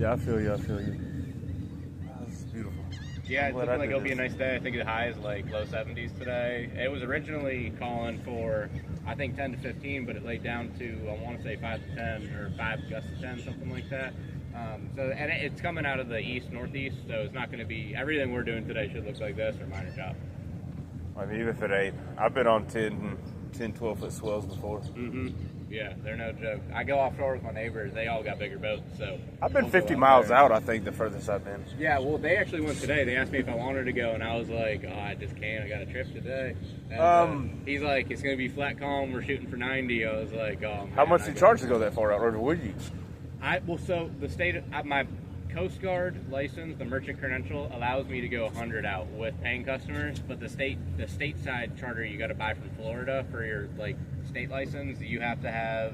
Yeah, I feel you. That's beautiful. Yeah, it's looking like it'll be a nice day. I think the high is like low 70s today. It was originally calling for, I think, 10 to 15, but it laid down to, I want to say 5 to 10 or 5 gusts to 10, something like that. And it's coming out of the east, northeast, so it's not going to be, everything we're doing today should look like this or minor chop. I mean, even if it ain't, I've been on 10, 12 foot swells before. Mm-hmm. Yeah, they're no joke. I go offshore with my neighbors. They all got bigger boats, so. I've been 50 miles out, I think, the furthest I've been. Yeah, well, they actually went today. They asked me if I wanted to go, and I was like, oh, I just can't. I got a trip today. And, he's like, it's going to be flat calm. We're shooting for 90. I was like, oh, man. How much do you charge to go that far out, or would you? So the state, my Coast Guard license, the merchant credential, allows me to go 100 out with paying customers, but the stateside charter you got to buy from Florida for your state license, you have to have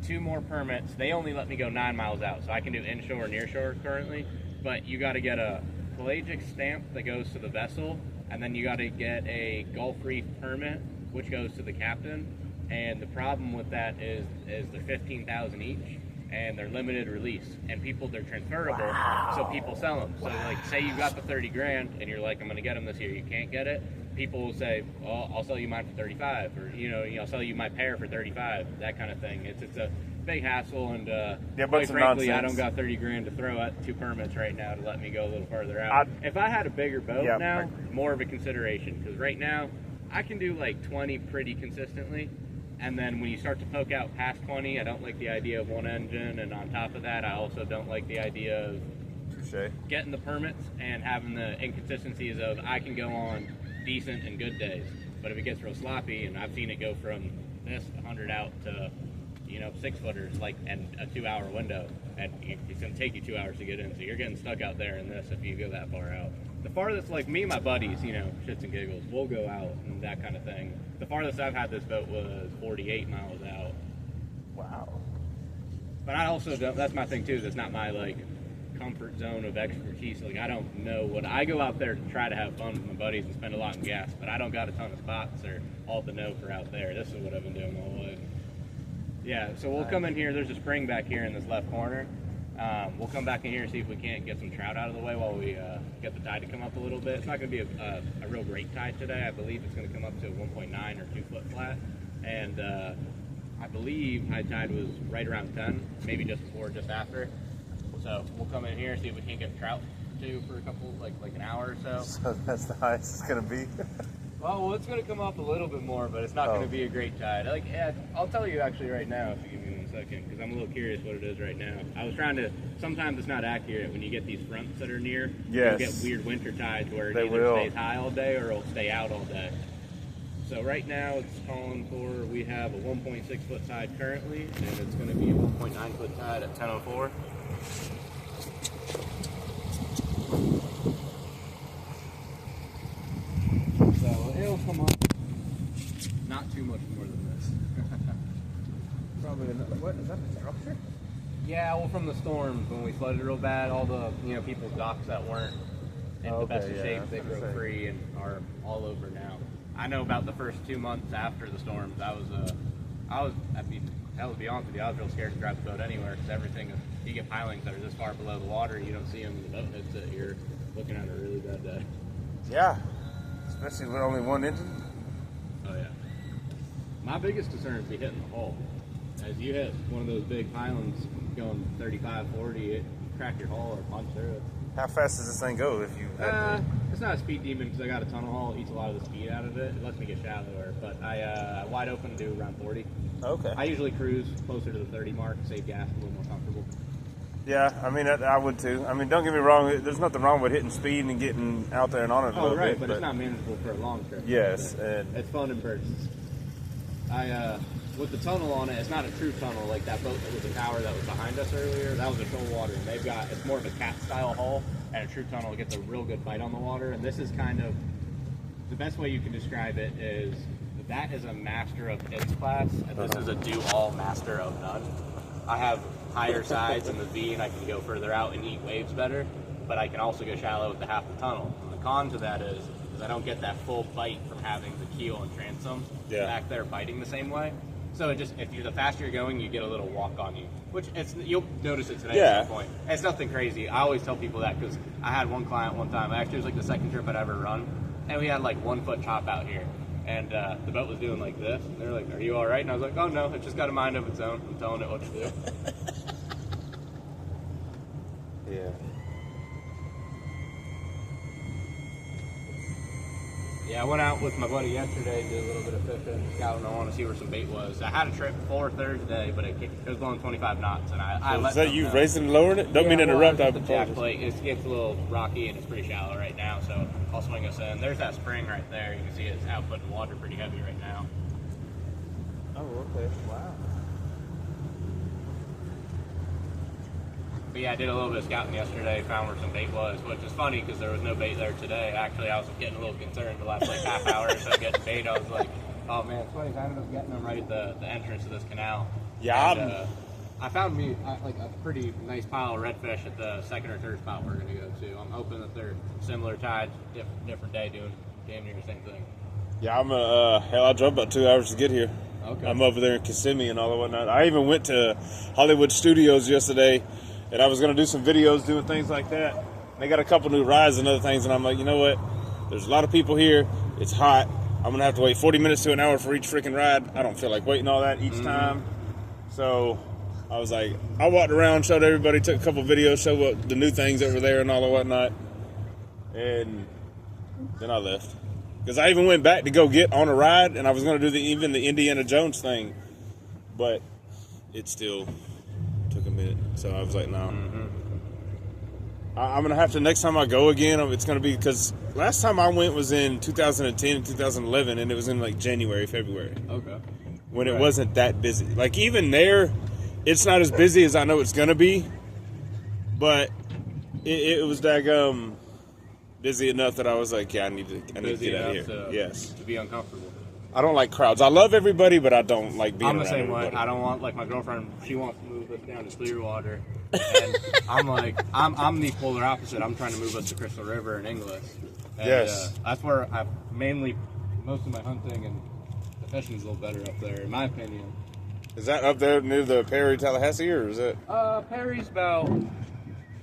2 more permits. They only let me go 9 miles out, so I can do inshore and nearshore currently, but you got to get a pelagic stamp that goes to the vessel, and then you got to get a Gulf Reef permit, which goes to the captain. And the problem with that is they're 15,000 each. And they're limited release, and they're transferable, so people sell them. So say you got the 30 grand and you're like, I'm going to get them this year, you can't get it, people will say, well, I'll sell you mine for 35, or I'll sell you my pair for 35, that kind of thing. It's a big hassle, and quite frankly, I don't got 30 grand to throw at 2 permits right now to let me go a little farther out. If I had a bigger boat now, more of a consideration, because right now I can do 20 pretty consistently. And then when you start to poke out past 20, I don't like the idea of one engine. And on top of that, I also don't like the idea of getting the permits and having the inconsistencies of I can go on decent and good days. But if it gets real sloppy, and I've seen it go from this 100 out to 6-footers, and a 2-hour window, and it's going to take you 2 hours to get in. So you're getting stuck out there in this if you go that far out. The farthest, me and my buddies, shits and giggles, we'll go out and that kind of thing. The farthest I've had this boat was 48 miles out. Wow. But I also don't, that's my thing too, that's not my comfort zone of expertise. I don't know what, I go out there to try to have fun with my buddies and spend a lot in gas, but I don't got a ton of spots or all the know for out there. This is what I've been doing all the way. Yeah, so we'll come in here, there's a spring back here in this left corner. We'll come back in here and see if we can't get some trout out of the way while we get the tide to come up a little bit. It's not going to be a real great tide today. I believe it's going to come up to 1.9 or 2 foot flat. And I believe high tide was right around 10, maybe just before, just after. So we'll come in here and see if we can't get trout too for a couple, like an hour or so. So that's the highest it's going to be? Well, it's going to come up a little bit more, but it's not going to be a great tide. I'll tell you actually right now if you give me 1 second, because I'm a little curious what it is right now. I was trying to, sometimes it's not accurate when you get these fronts that are near. Yes. You get weird winter tides where it either stays high all day or it'll stay out all day. So right now it's calling for, we have a 1.6 foot tide currently, and it's going to be a 1.9 foot tide at 10:04. So it'll come up not too much more than this. Probably another, what, is that a structure? Yeah, well, from the storms when we flooded real bad, all the people's docks that weren't in the best of shape, they broke free and are all over now. I know about the first 2 months after the storms, I would be honest with you, I was real scared to drive the boat anywhere because everything, you get pilings that are this far below the water, you don't see them, the boat hits it, you're looking at a really bad day. Yeah, especially with only one engine. Oh yeah. My biggest concern is be hitting the hull. As you hit one of those big pilings going 35, 40, it crack your hull or punch through it. How fast does this thing go if you... It's not a speed demon because I got a tunnel hull. It eats a lot of the speed out of it. It lets me get shallower, but I wide open do around 40. Okay. I usually cruise closer to the 30 mark, save gas, a little more comfortable. Yeah, I mean, I would too. I mean, don't get me wrong, there's nothing wrong with hitting speed and getting out there and on it a little bit. But it's not manageable for a long trip. Yes. It's fun in bursts. With the tunnel on it, it's not a true tunnel like that boat that was the tower that was behind us earlier. That was a shoal water, and it's more of a cat style hull, and a true tunnel gets a real good bite on the water. And this is kind of the best way you can describe it is that is a master of its class, and this is a do all master of none. I have higher sides in the V, and I can go further out and eat waves better, but I can also go shallow with the half the tunnel. And the con to that is I don't get that full bite from having the keel and transom back there biting the same way. So it just, the faster you're going, you get a little walk on you, which you'll notice it today Yeah. at some point. It's nothing crazy. I always tell people that because I had one client one time. Actually, it was like the second trip I'd ever run, and we had like 1 foot chop out here, and the boat was doing like this. And they were like, "Are you all right?" And I was like, "Oh no, it just got a mind of its own. I'm telling it what to do." Yeah. Yeah, I went out with my buddy yesterday, did a little bit of fishing, scouting. I want to see where some bait was. I had a trip for Thursday, but it was blowing 25 knots, and I So let is that them you know. racing and lowering it? Don't mean to well, interrupt. I the jack apologize. plate it gets a little rocky and it's pretty shallow right now, so I'll swing us in. There's that spring right there. You can see it's outputting water pretty heavy right now. Oh, okay. Wow. But yeah, I did a little bit of scouting yesterday, found where some bait was, which is funny because there was no bait there today. Actually, I was getting a little concerned the last like half hour or so getting bait. I was like, oh man, it's funny. I ended up getting them right at the entrance of this canal. Yeah, And, I found me like a pretty nice pile of redfish at the second or third spot we're going to go to. I'm hoping that they're similar tides, different day, doing damn near the same thing. Yeah, hell, I drove about 2 hours to get here. Okay. I'm over there in Kissimmee and all that whatnot. I even went to Hollywood Studios yesterday, and I was going to do some videos doing things like that. They got a couple new rides and other things, and I'm like, you know what? There's a lot of people here. It's hot. I'm going to have to wait 40 minutes to an hour for each freaking ride. I don't feel like waiting all that each time. So I was like, I walked around, showed everybody, took a couple videos, showed what the new things over there and all that whatnot. And then I left. Because I even went back to go get on a ride, and I was going to do even the Indiana Jones thing. But it still took a minute. So I was like, no. I'm going to have to, next time I go again, it's going to be, because last time I went was in 2010 and 2011, and it was in like January, February. Okay. When it wasn't that busy. Like even there, it's not as busy as I know it's going to be. But it was daggum busy enough that I was like, yeah, I need to get out of here. Yes. To be uncomfortable. I don't like crowds. I love everybody, but I don't like being I'm the around same way. everybody. I don't want, like, my girlfriend, she wants to move us down to Clearwater. And I'm like, I'm the polar opposite. I'm trying to move us to Crystal River and Inglis. And, Yes. that's where I've mainly, most of my hunting and the fishing's a little better up there, in my opinion. Is that up there near the Perry, Tallahassee, or is it?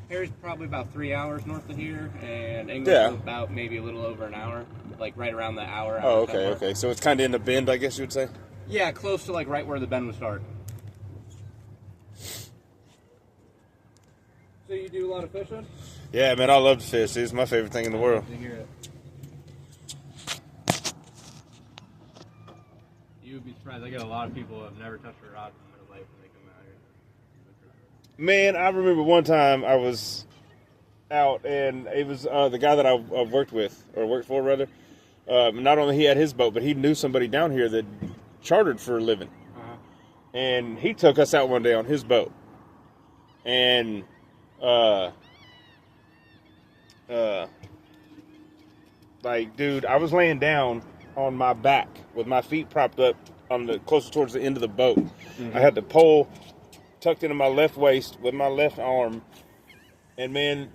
Perry's probably about 3 hours north of here, and Inglis Yeah. is about maybe a little over an hour, like right around the hour. Oh, okay, okay. So it's kind of in the bend, I guess you would say? Yeah, close to like right where the bend would start. So you do a lot of fishing? Yeah, man, I love to fish. It's my favorite thing in the world. To hear it. You would be surprised. I get a lot of people who have never touched a rod in their life when they come out here. Man, I remember one time I was out, and it was the guy that I worked with, or worked for, rather. Not only he had his boat, but he knew somebody down here that chartered for a living. Uh-huh. And he took us out one day on his boat. And, like, dude, I was laying down on my back with my feet propped up on the closer towards the end of the boat. I had the pole tucked into my left waist with my left arm. And, man,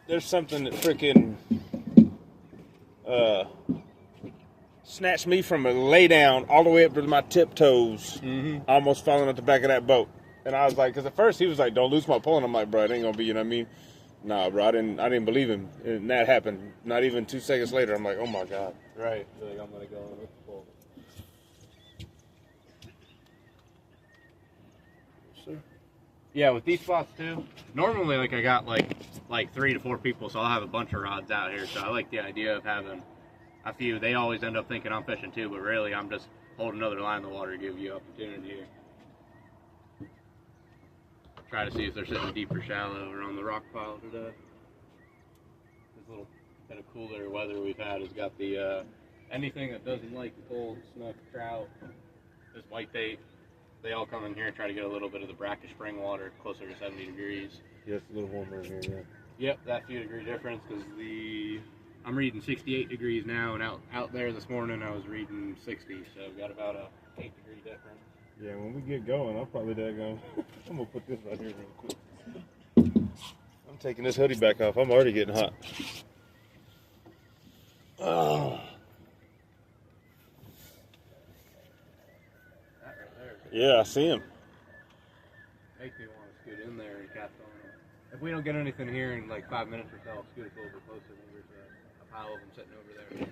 there's something that freaking snatched me from a lay down all the way up to my tiptoes, almost falling at the back of that boat. And I was like, because at first he was like, don't lose my pole. And I'm like, bro, it ain't going to be, you know what I mean? Nah, bro, I didn't believe him. And that happened. Not even 2 seconds later, I'm like, oh my God. Right. You're like, I'm going to go with the pole. Sure. Yeah, with these spots too. Normally, like I got like 3 to 4 people, so I'll have a bunch of rods out here. So I like the idea of having a few. They always end up thinking I'm fishing too, but really I'm just holding another line in the water to give you opportunity here. Try to see if they're sitting deep or shallow or on the rock pile today. This little kind of cooler weather we've had has got the anything that doesn't like cold, snook, trout, this whitebait. They all come in here and try to get a little bit of the brackish spring water closer to 70 degrees. Yeah, it's a little warmer in here, yeah. Yep, that few degree difference because I'm reading 68 degrees now, and out there this morning I was reading 60, so we've got about a 8-degree difference. Yeah, when we get going, I'll probably daggone. I'm going to put this right here real quick. I'm taking this hoodie back off. I'm already getting hot. Oh. That right Yeah, I see him. Make me want to scoot in there and cast on them. If we don't get anything here in like 5 minutes or so, I'll scoot us a little bit closer when there's a pile of them sitting over there.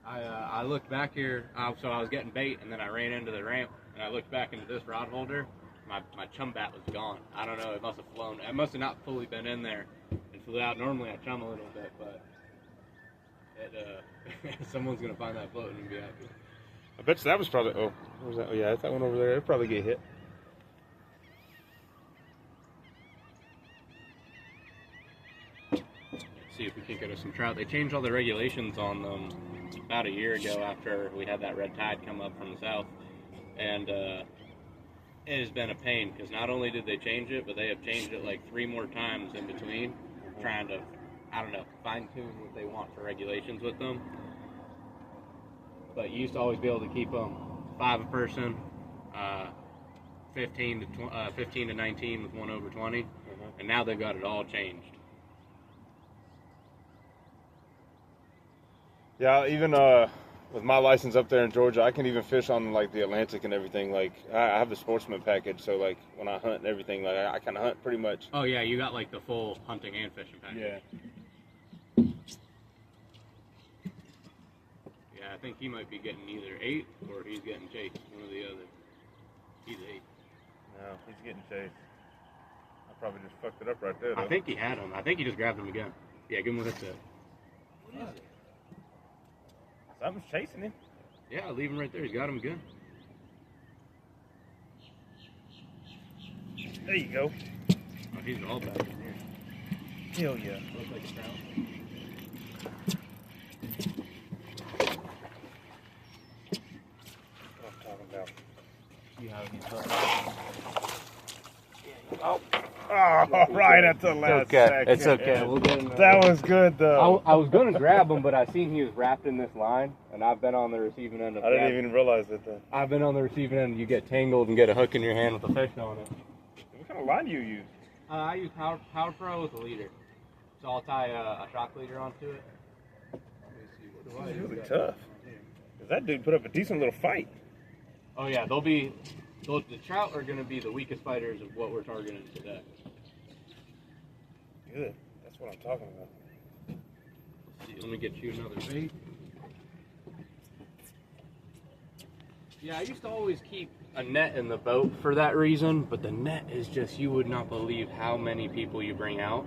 I looked back here, so I was getting bait, and then I ran into the ramp, and I looked back into this rod holder. My chum bat was gone. I don't know. It must have flown. It must have not fully been in there and flew out. Normally I chum a little bit, but someone's gonna find that floating and be happy. I bet you that was probably. Oh, what was that? Oh, yeah, that's that one over there. It'll probably get hit. See if we can get us some trout. They changed all the regulations on them about a year ago after we had that red tide come up from the south, and it has been a pain because not only did they change it, but they have changed it like 3 more times in between, trying to, I don't know, fine tune what they want for regulations with them. But you used to always be able to keep them 5 a person, 15 to 19 with 1 over 20, and now they've got it all changed. Yeah, even with my license up there in Georgia, I can even fish on like the Atlantic and everything. Like I have the sportsman package, so like when I hunt and everything, like I kind of hunt pretty much. Oh yeah, you got like the full hunting and fishing package. Yeah. Yeah, I think he might be getting either 8 or he's getting chased, one or the other. He's 8. No, he's getting chased. I probably just fucked it up right there, though. I think he had him. I think he just grabbed him again. Yeah, give him a hit set. What is it? Something's chasing him. Yeah, leave him right there. He's got him again. There you go. Oh, he's all back in here. Hell yeah. Looks like a trout. What I'm talking about. See how he's Oh, right at the last second. It's okay. We'll get him. That was good, though. I was going to grab him, but I seen he was wrapped in this line, and I've been on the receiving end of I didn't even realize it, though. I've been on the receiving end. You get tangled and get a hook in your hand with a fish on it. What kind of line do you use? I use Power Pro with a leader. So I'll tie a shock leader onto it. It's really tough. 'Cause that dude put up a decent little fight. Oh yeah, the trout are going to be the weakest fighters of what we're targeting today. Good. That's what I'm talking about. Let's see, let me get you another bait. Yeah, I used to always keep a net in the boat for that reason, but the net is just, you would not believe how many people you bring out.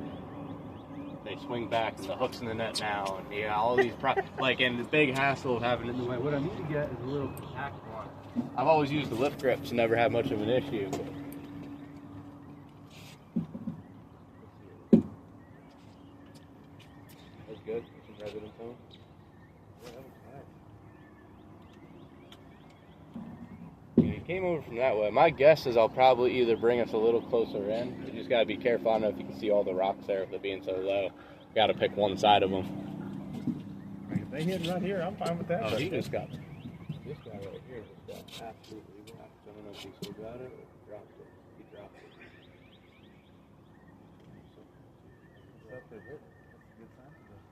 They swing back and the hook's in the net now, and yeah, all these and the big hassle of having it in the way. What I need to get is a little compact one. I've always used the lift grips, never had much of an issue. But... That's good. Some residence on. Yeah, he came over from that way. My guess is I'll probably either bring us a little closer in. You just gotta be careful. I don't know if you can see all the rocks there with it being so low. Gotta pick one side of them. If they hit right here, I'm fine with that. Oh, he just got. This guy right here just got absolutely whacked. I don't know if he still got it or dropped it. He dropped it.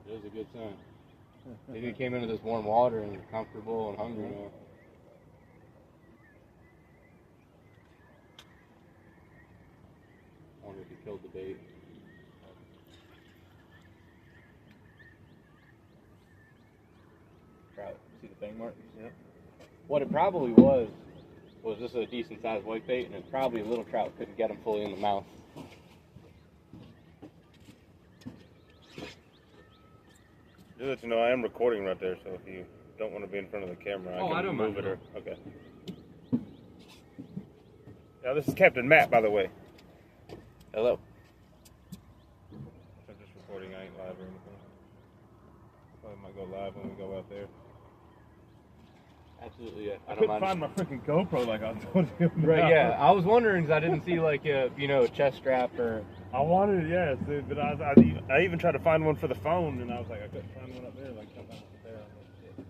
It is a good sign. Maybe he came into this warm water and comfortable and hungry now. I wonder if he killed the bait. Trout. See the fang marks? Yep. What it probably was this a decent sized whitebait, and it probably a little trout couldn't get him fully in the mouth. Just let you know, I am recording right there, so if you don't want to be in front of the camera, I can move it. Okay. Now, this is Captain Matt, by the way. Hello. I'm just recording. I ain't live or anything. Probably might go live when we go out there. Absolutely, yeah. I couldn't find my freaking GoPro like I told you about. Right, yeah. I was wondering because I didn't see like a chest strap or. I wanted it, yes, dude, but I even tried to find one for the phone, and I was like, I couldn't find one up there. Like, I found it there. I'm like, shit.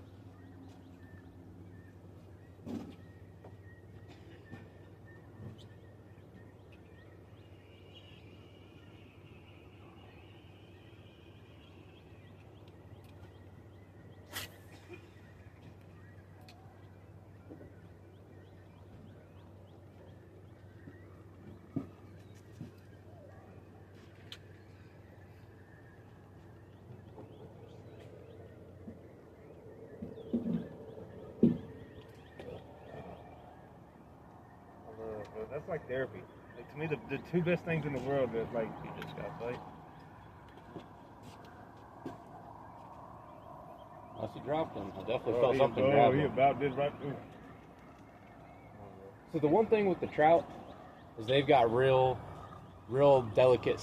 That's like therapy. Like, to me, the two best things in the world is like you just got to fight. Unless he dropped him. I definitely felt something grab he him. about did right. So the one thing with the trout is they've got real delicate,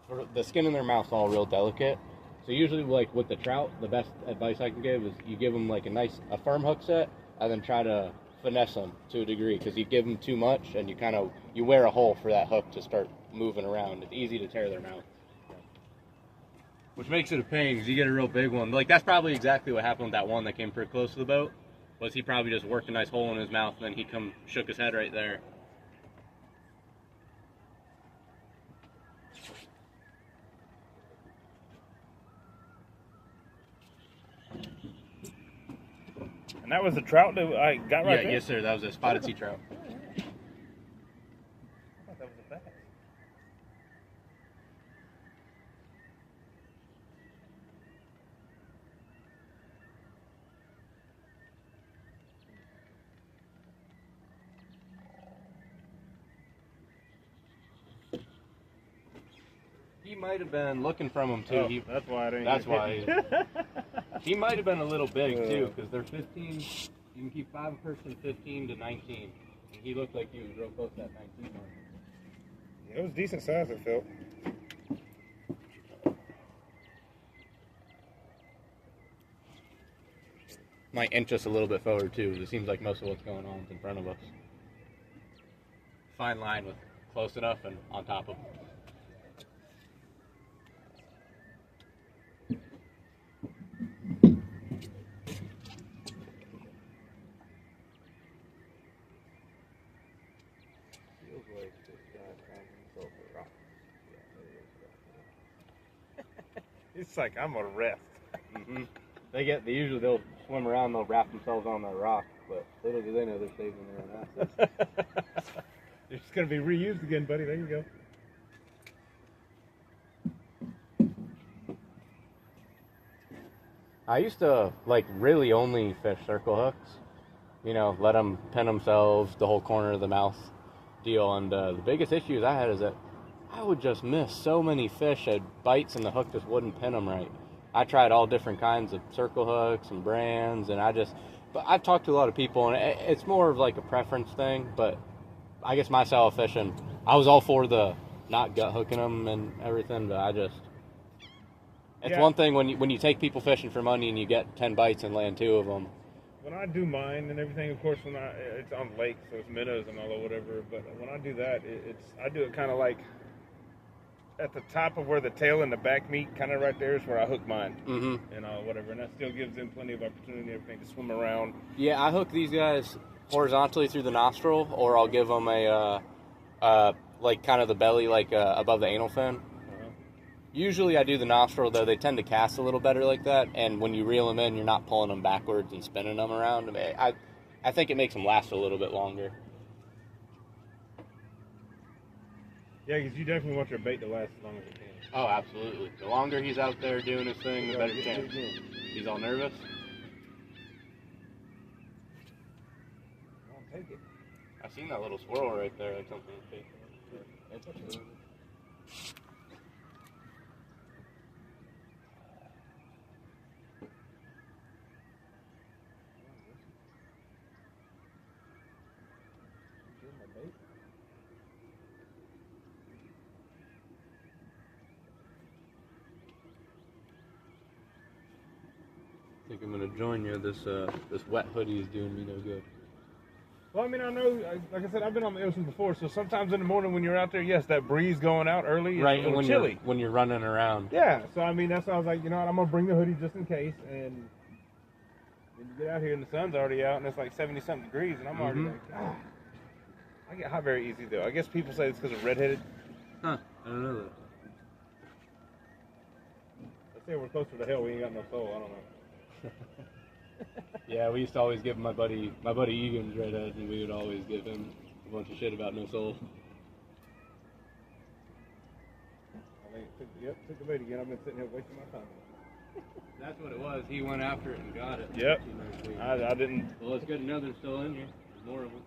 for the skin in their mouth's all real delicate. So usually, like with the trout, the best advice I can give is you give them like a firm hook set, and then try to finesse them to a degree. Because you give them too much, and you wear a hole for that hook to start moving around. It's easy to tear their mouth. Which makes it a pain because you get a real big one. Like that's probably exactly what happened with that one that came pretty close to the boat. Was he probably just worked a nice hole in his mouth and then he shook his head right there. And that was the trout that I got right there? Yes sir, that was a spotted sea trout. I thought that was a bass. He might have been looking from him too. Oh, that's why I didn't. That's why. He might have been a little big too, because they're 15. You can keep 5 person 15 to 19. And he looked like he was real close to that 19 mark. It was decent size, it felt. Might inch us a little bit forward too. It seems like most of what's going on is in front of us. Fine line with close enough and on top of them. It's like I'm a ref. Mm-hmm. They'll swim around, they'll wrap themselves on that rock, but little do they know they're saving their own assets. It's just gonna be reused again, buddy. There you go. I used to really only fish circle hooks, let them pin themselves, the whole corner of the mouth deal. And the biggest issues I had is that I would just miss so many fish at bites and the hook just wouldn't pin them right. I tried all different kinds of circle hooks and brands, and but I've talked to a lot of people, and it's more of like a preference thing. But I guess my style of fishing, I was all for the not gut hooking them and everything, but it's one thing when you take people fishing for money and you get 10 bites and land 2 of them. When I do mine and everything, of course, it's on lakes, so it's minnows and all or whatever. But when I do that, I do it kind of like at the top of where the tail and the back meet, kind of right there is where I hook mine, and whatever. And that still gives them plenty of opportunity and everything to swim around. Yeah, I hook these guys horizontally through the nostril, or I'll give them a kind of the belly, above the anal fin. Usually I do the nostril, though. They tend to cast a little better like that, and when you reel them in, you're not pulling them backwards and spinning them around. I think it makes them last a little bit longer. Yeah, because you definitely want your bait to last as long as it can. Oh, absolutely. The longer he's out there doing his thing, the better chance. He's all nervous. I'll take it. I seen that little swirl right there, like something was big. I think I'm gonna join you. This wet hoodie is doing me no good. Well, I mean, I know, like I said, I've been on the ocean before, so sometimes in the morning when you're out there, yes, that breeze going out early is right, a little when chilly. when you're running around. Yeah, so I mean, that's why I was like, you know what, I'm gonna bring the hoodie just in case. And when you get out here and the sun's already out and it's like 70-something degrees, and I'm already like, ah. I get hot very easy though. I guess people say it's because of redheaded. Huh? I don't know that. They say we're closer to hell. We ain't got no soul. I don't know. Yeah, we used to always give my buddy Egan's redhead, and we would always give him a bunch of shit about no soul. I think took the bait again. I've been sitting here wasting my time. That's what it was. He went after it and got it. Yep. I didn't. Well, it's good to know they're still in here. There's more of them.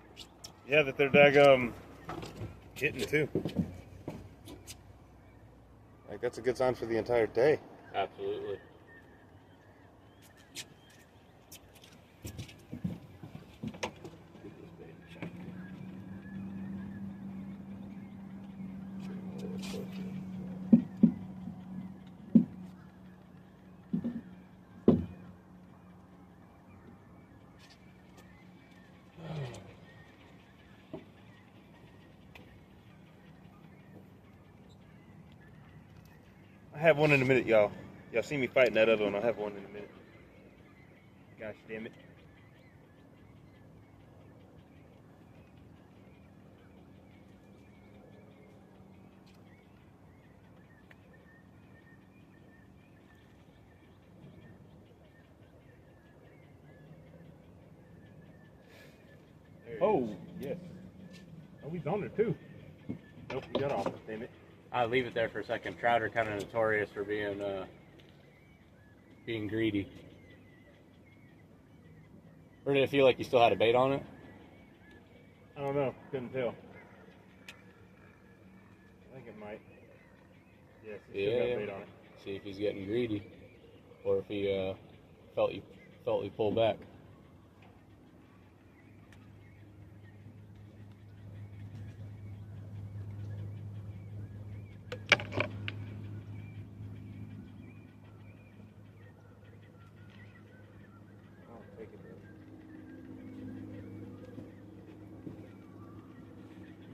Yeah, that they're hitting too. Like that's a good sign for the entire day. Absolutely. I have one in a minute, y'all. Y'all see me fighting that other one. I'll have one in a minute. Gosh damn it. Oh, yes. Oh, he's on there too. Nope, he got off. Damn it. I'll leave it there for a second. Trout are kind of notorious for being greedy. Or did it feel like you still had a bait on it? I don't know. Couldn't tell. I think it might. Yes, he still got a bait on it. See if he's getting greedy, or if he felt you pull back.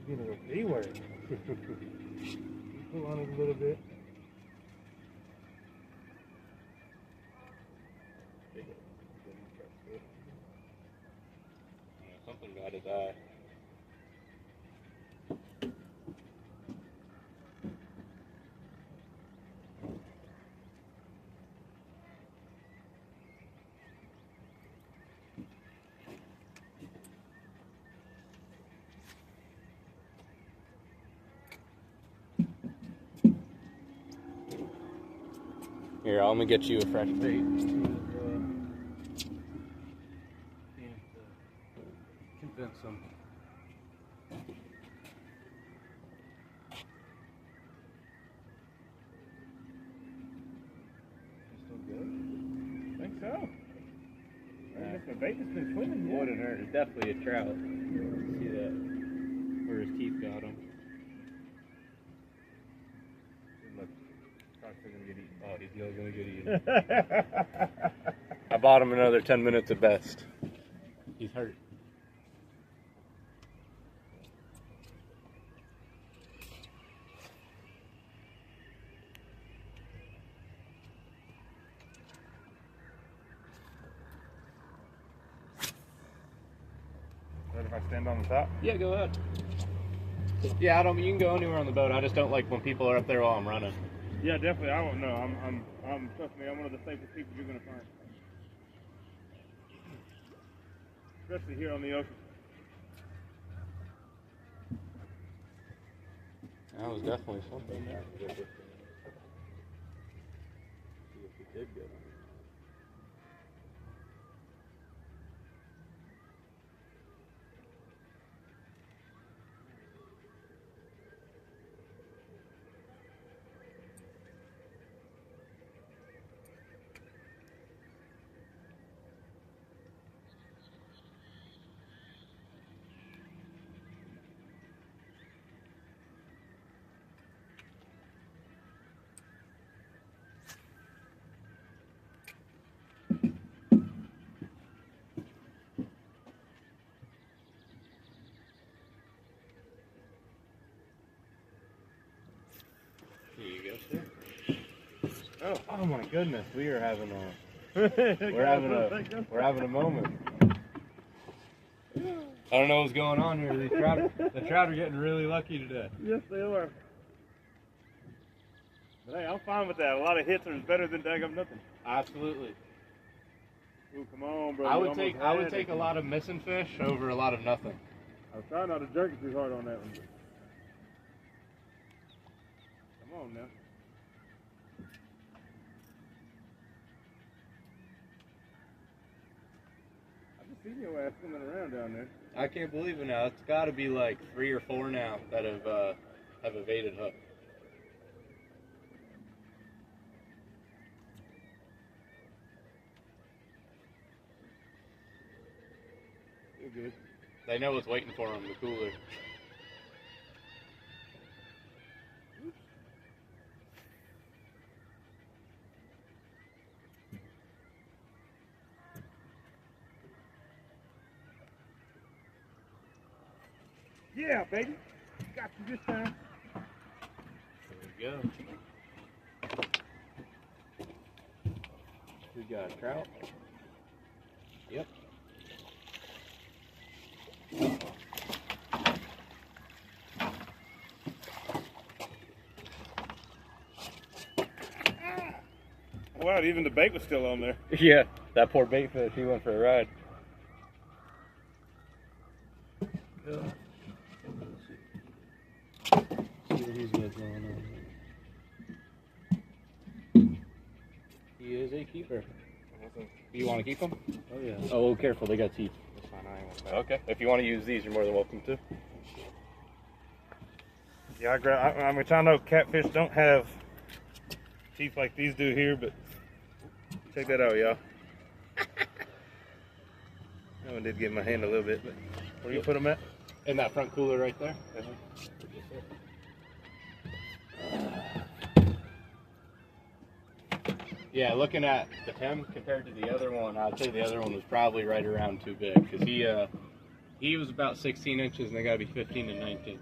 He's gonna go anywhere. Pull on it a little bit. Something got his eye. Here, I'm gonna get you a fresh bait. Convince him. Still good? I think so. I guess my bait has been swimming. Wouldn't hurt. It's definitely a trout. See that? Where his teeth got him. Oh, he's not gonna get eaten. I bought him another 10 minutes at best. He's hurt. If I stand on the top? Yeah, go ahead. Yeah, you can go anywhere on the boat. I just don't like when people are up there while I'm running. Yeah, definitely. I won't know. Trust me, I'm one of the safest people you're gonna find. Especially here on the ocean. That was definitely something there. See if he did get him. Oh my goodness, we are having we're having a moment. I don't know what's going on here. The trout are getting really lucky today. Yes, they are. But hey, I'm fine with that. A lot of hits are better than daggum nothing. Absolutely. Ooh, come on, bro. I would take a lot of missing fish over a lot of nothing. I was trying not to jerk it too hard on that one. But... Come on now. I've just seen your ass swimming around down there. I can't believe it now. It's got to be like 3 or 4 now that have evaded hook. You're good. They know what's waiting for them, the cooler. Yeah, baby. Got you this time. There we go. We got a trout. Yep. Wow, even the bait was still on there. Yeah, that poor bait fish, he went for a ride. See what he's got going on. He is a keeper. You want to keep them? Oh yeah. Oh, careful, they got teeth. That's fine. I ain't want that. Okay, if you want to use these, you're more than welcome to. Yeah, which I know catfish don't have teeth like these do here, but check that out, y'all. That one did get in my hand a little bit, but where you put them at? In that front cooler right there. Yeah, looking at the him compared to the other one, I'd say the other one was probably right around too big because he was about 16 inches and they got to be 15 to 19.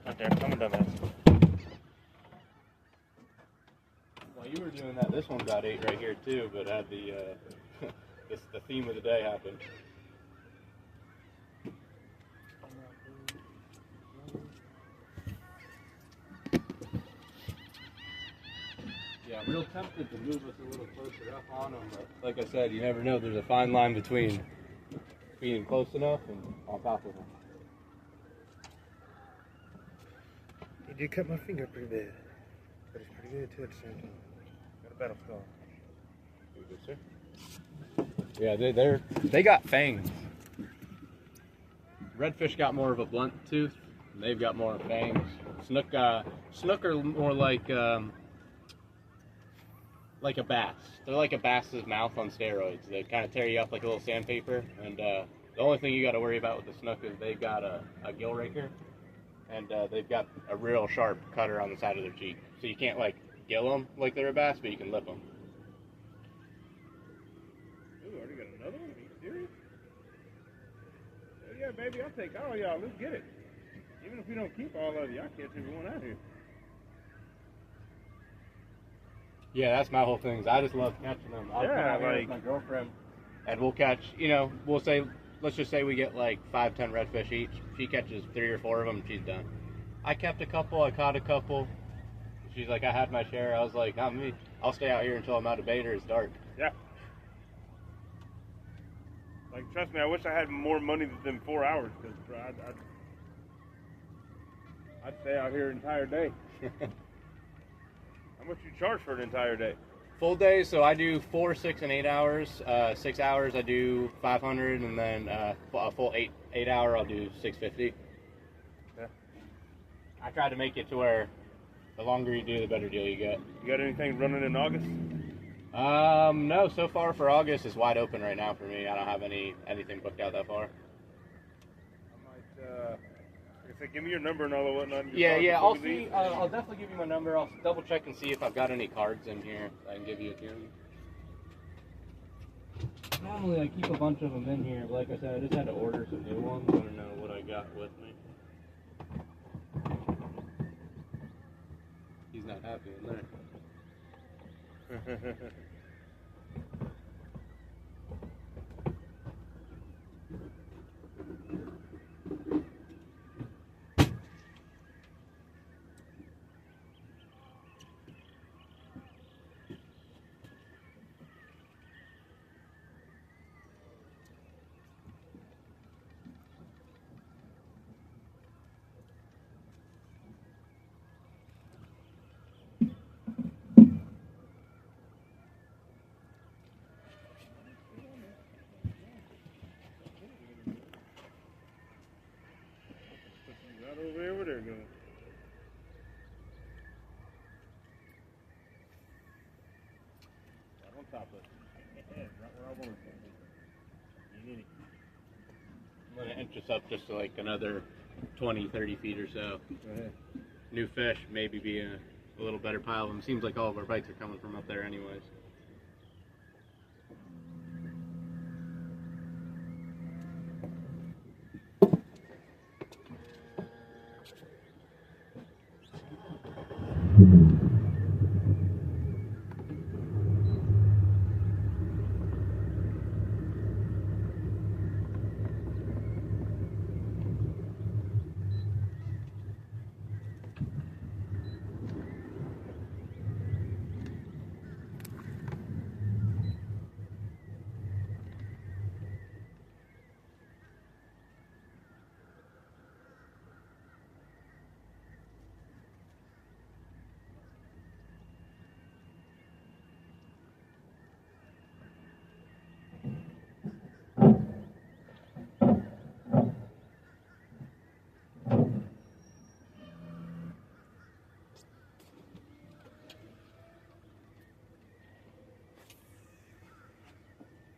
Right there, coming down that. While you were doing that, this one got 8 right here too, but had the the theme of the day happen. Yeah, I'm real tempted to move us a little closer up on them, but like I said, you never know. There's a fine line between being close enough and on top of them. He did cut my finger pretty bad, but it's pretty good too at the same time. Got a battle scar. You good, sir? Yeah, they got fangs. Redfish got more of a blunt tooth. And they've got more fangs. Snook are more like a bass. They're like a bass's mouth on steroids. They kind of tear you up like a little sandpaper. And the only thing you got to worry about with the snook is they've got a gill raker, and they've got a real sharp cutter on the side of their cheek. So you can't like gill them like they're a bass, but you can lip them. Ooh, already got another one? Are you serious? Oh, yeah, baby, I'll take all y'all. Let's get it. Even if we don't keep all of you, I'll catch everyone out here. Yeah, that's my whole thing. Is I just love catching them. I'll come out here with my girlfriend, and we'll catch. We'll say, let's just say we get like 5-10 redfish each. She catches 3 or 4 of them, and she's done. I kept a couple. I caught a couple. She's like, I had my share. I was like, not me. I'll stay out here until I'm out of bait or it's dark. Yeah. Like, trust me, I wish I had more money than 4 hours, because I'd stay out here an entire day. How much you charge for an entire day? Full day, so I do 4, 6, and 8 hours. 6 hours I do 500, and then a full 8 hour I'll do 650. Yeah. I try to make it to where the longer you do, the better deal you get. You got anything running in August? No. So far for August, it's wide open right now for me. I don't have anything booked out that far. I might. Like I said, give me your number and all that whatnot. Yeah. I'll see. I'll definitely give you my number. I'll double check and see if I've got any cards in here I can give you a tune. Normally I keep a bunch of them in here, but like I said, I just had to order some new ones. I don't know what I got with me. He's not happy in there. ago. Right on top of it. Yeah, right where I want it. I'm going to inch this up just to like another 20, 30 feet or so. Go ahead. New fish, maybe be a little better pile of them. Seems like all of our bites are coming from up there anyways.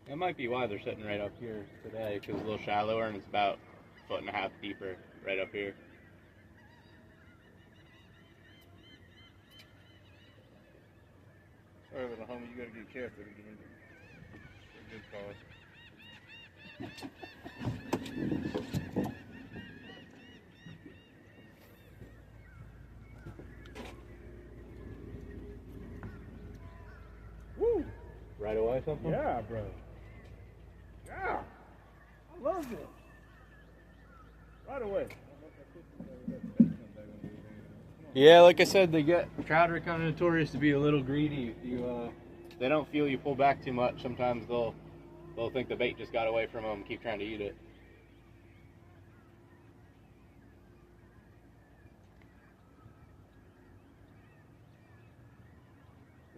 That might be why they're sitting right up here today, because it's a little shallower and it's about a 1.5 feet deeper right up here. Sorry, little homie, you gotta get careful again. Good cause. Woo! Right away, something? Yeah, bro. Yeah! I love it. Right away. Yeah, like I said, trout are kind of notorious to be a little greedy. They don't feel you pull back too much. Sometimes they'll think the bait just got away from them and keep trying to eat it.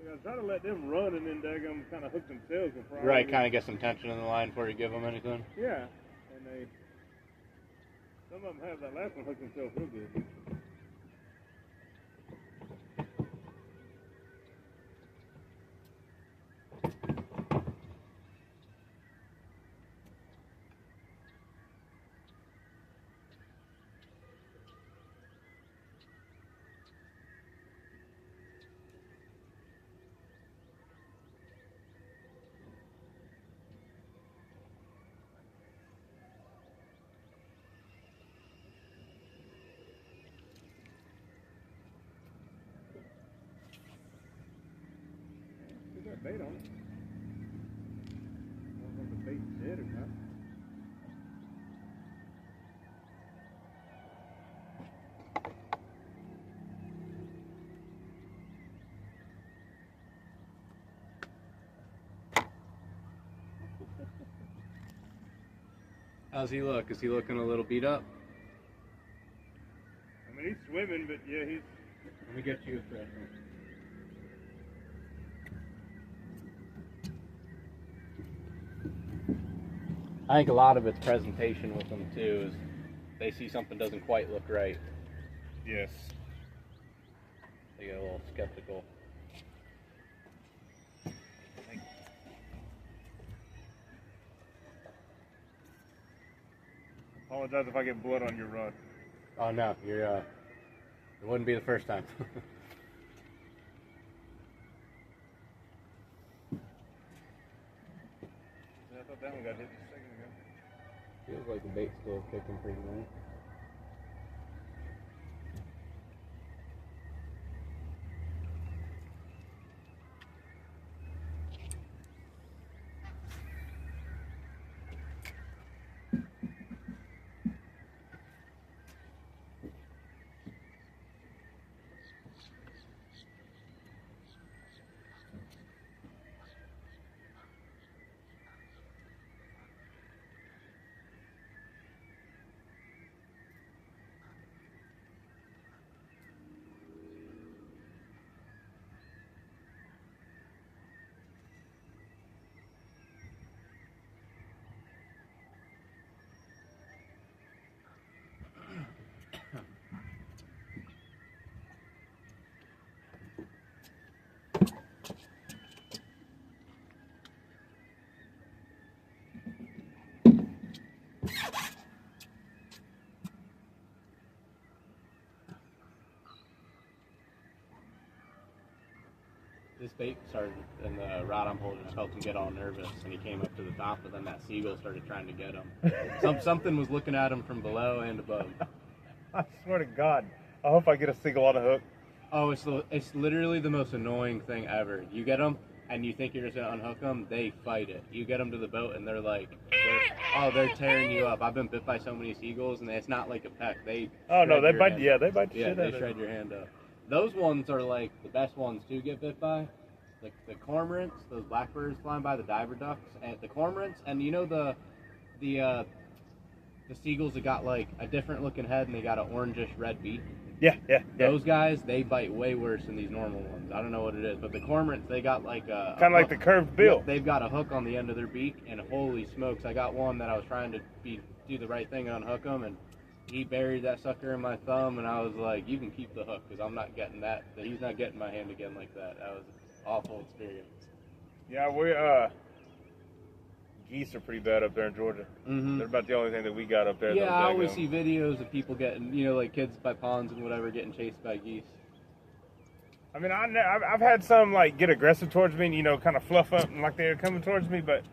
I try to let them run and then they're gonna kind of hook themselves before. Right, kind of get some tension in the line before you give them anything. Yeah, and some of them have that last one hook themselves real good. Put that bait on it. I don't know if the bait's dead or not. How's he look? Is he looking a little beat up? I mean, he's swimming, but yeah, he's. Let me get you a fresh one. I think a lot of it's presentation with them too. Is they see something doesn't quite look right, Yes. they get a little skeptical. Apologize if I get blood on your rod. Oh no, it wouldn't be the first time. I thought that one got hit just a second ago. Feels like the bait's still kicking pretty well. This bait started, and the rod I'm holding just helped him get all nervous, and he came up to the top, but then that seagull started trying to get him. Something was looking at him from below and above. I swear to God, I hope I get a seagull on a hook. Oh, it's literally the most annoying thing ever. You get them, and you think you're just gonna unhook them, they fight it. You get them to the boat, and they're like, they're tearing you up. I've been bit by so many seagulls, and it's not like a peck. They They bite. Yeah, they bite. Yeah, they shred your hand up. Those ones are like the best ones to get bit by. The cormorants, those blackbirds flying by, the diver ducks, and the cormorants, and you know the seagulls that got like a different looking head and they got an orangish red beak. Yeah. Those guys, they bite way worse than these normal ones. I don't know what it is, but the cormorants, they got like a kind of like the curved bill. They've got a hook on the end of their beak, and holy smokes, I got one that I was trying to do the right thing and unhook him, and he buried that sucker in my thumb, and I was like, you can keep the hook, because I'm not getting that. He's not getting my hand again like that. That was an awful experience. Yeah, geese are pretty bad up there in Georgia. Mm-hmm. They're about the only thing that we got up there. Yeah, I always see videos of people getting, like kids by ponds and whatever, getting chased by geese. I mean, I've had some like get aggressive towards me, and, kind of fluff up and like they're coming towards me, but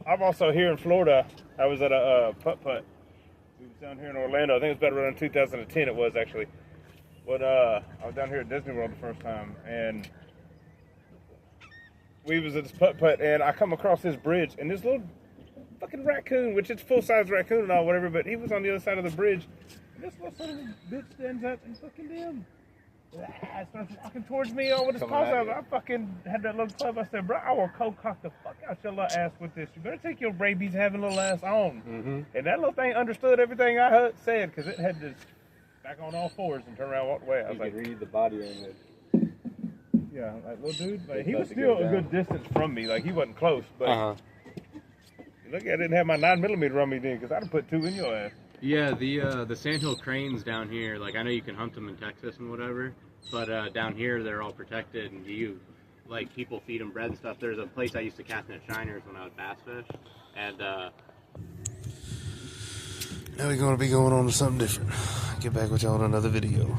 I've also here in Florida, I was at a putt-putt. We was down here in Orlando. I think it was about around 2010 it was actually. But I was down here at Disney World the first time, and we was at this putt-putt, and I come across this bridge, and this little fucking raccoon, which is full-size raccoon and all, whatever, but he was on the other side of the bridge, and this little son of a bitch stands up and fucking damn starts walking towards me all with his paws out. I fucking had that little club. I said, bro, I will cock the fuck out your little ass with this. You better take your rabies having little ass on. Mm-hmm. And that little thing understood everything I said, because it had to back on all fours and turn around and walk away. I was like, read the body language. Yeah, like little dude, like, he was still a good distance from me. Like he wasn't close, but look, I didn't have my 9mm on me then, because I'd have put 2 in your ass. Yeah, the sandhill cranes down here, like I know you can hunt them in Texas and whatever, but down here they're all protected, and people feed them bread and stuff. There's a place I used to cast net shiners when I would bass fish, and now we're going to be going on to something different. Get back with y'all in another video.